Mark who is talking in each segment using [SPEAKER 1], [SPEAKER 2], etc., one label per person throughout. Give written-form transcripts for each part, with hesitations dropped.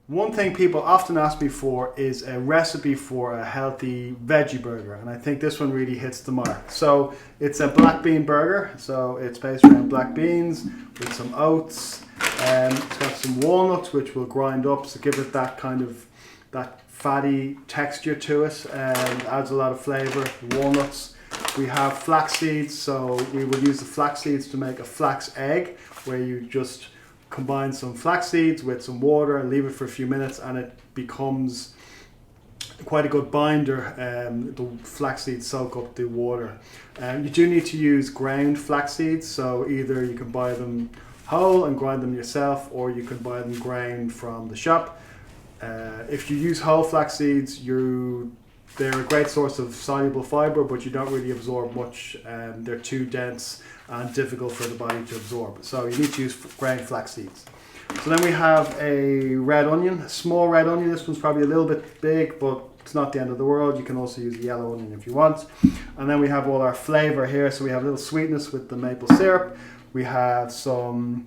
[SPEAKER 1] One thing people often ask me for is a recipe for a healthy veggie burger, and I think this one really hits the mark. So it's a black bean burger, so it's based around black beans with some oats, and it's got some walnuts which we'll grind up to give it that kind of that fatty texture to it, and adds a lot of flavour. Walnuts. We have flax seeds, so we will use the flax seeds to make a flax egg, where you just combine some flax seeds with some water and leave it for a few minutes, and it becomes quite a good binder. The flax seeds soak up the water. You do need to use ground flax seeds, so either you can buy them whole and grind them yourself, or you can buy them ground from the shop. If you use whole flax seeds, they're a great source of soluble fibre, but you don't really absorb much. They're too dense and difficult for the body to absorb. So you need to use ground flax seeds. So then we have a red onion, a small red onion. This one's probably a little bit big, but it's not the end of the world. You can also use the yellow onion if you want. And then we have all our flavour here. So we have a little sweetness with the maple syrup. We have some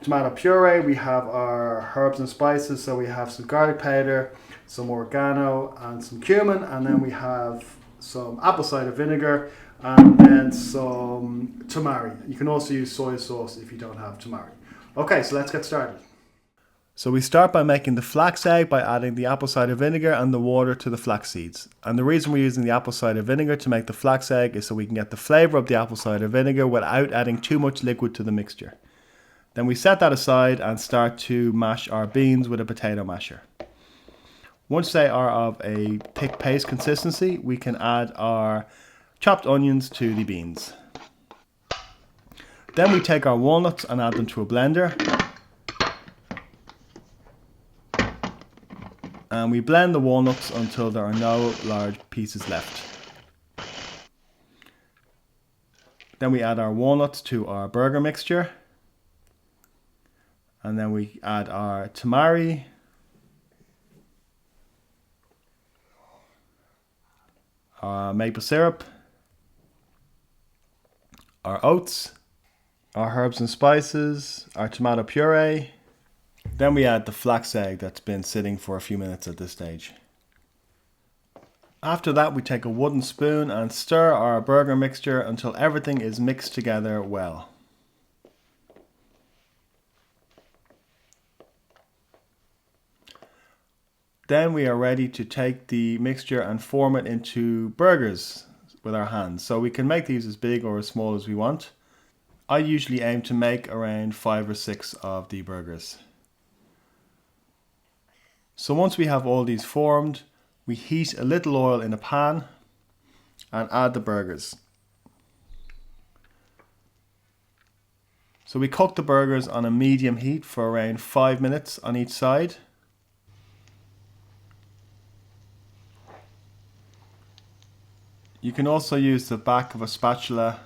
[SPEAKER 1] tomato puree. We have our herbs and spices. So we have some garlic powder, some oregano, and some cumin. And then we have some apple cider vinegar, and then some tamari. You can also use soy sauce if you don't have tamari. Okay, so let's get started. So we start by making the flax egg by adding the apple cider vinegar and the water to the flax seeds. And the reason we're using the apple cider vinegar to make the flax egg is so we can get the flavour of the apple cider vinegar without adding too much liquid to the mixture. Then we set that aside and start to mash our beans with a potato masher. Once they are of a thick paste consistency, we can add our chopped onions to the beans. Then we take our walnuts and add them to a blender. And we blend the walnuts until there are no large pieces left. Then we add our walnuts to our burger mixture. And then we add our tamari, our maple syrup, our oats, our herbs and spices, our tomato puree. Then we add the flax egg that's been sitting for a few minutes at this stage. After that, we take a wooden spoon and stir our burger mixture until everything is mixed together well. Then we are ready to take the mixture and form it into burgers with our hands. So we can make these as big or as small as we want. I usually aim to make around 5 or 6 of the burgers. So once we have all these formed, we heat a little oil in a pan and add the burgers. So we cook the burgers on a medium heat for around 5 minutes on each side. You can also use the back of a spatula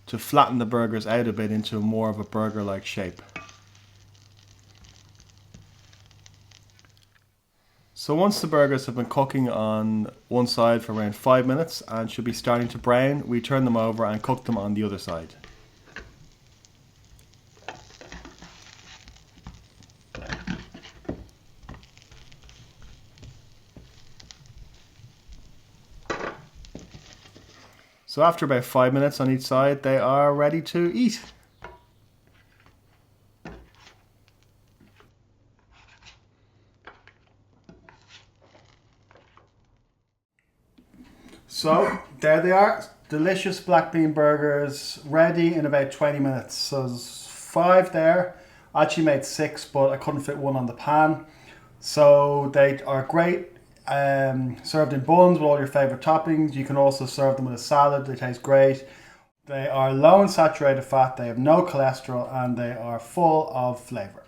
[SPEAKER 1] to flatten the burgers out a bit into more of a burger-like shape. So once the burgers have been cooking on one side for around 5 minutes and should be starting to brown, we turn them over and cook them on the other side. So after about 5 minutes on each side, they are ready to eat. So there they are, delicious black bean burgers, ready in about 20 minutes. So there's 5 there. I actually made 6, but I couldn't fit one on the pan. So they are great. Served in buns with all your favourite toppings. You can also serve them with a salad. They taste great. They are low in saturated fat, they have no cholesterol, and they are full of flavour.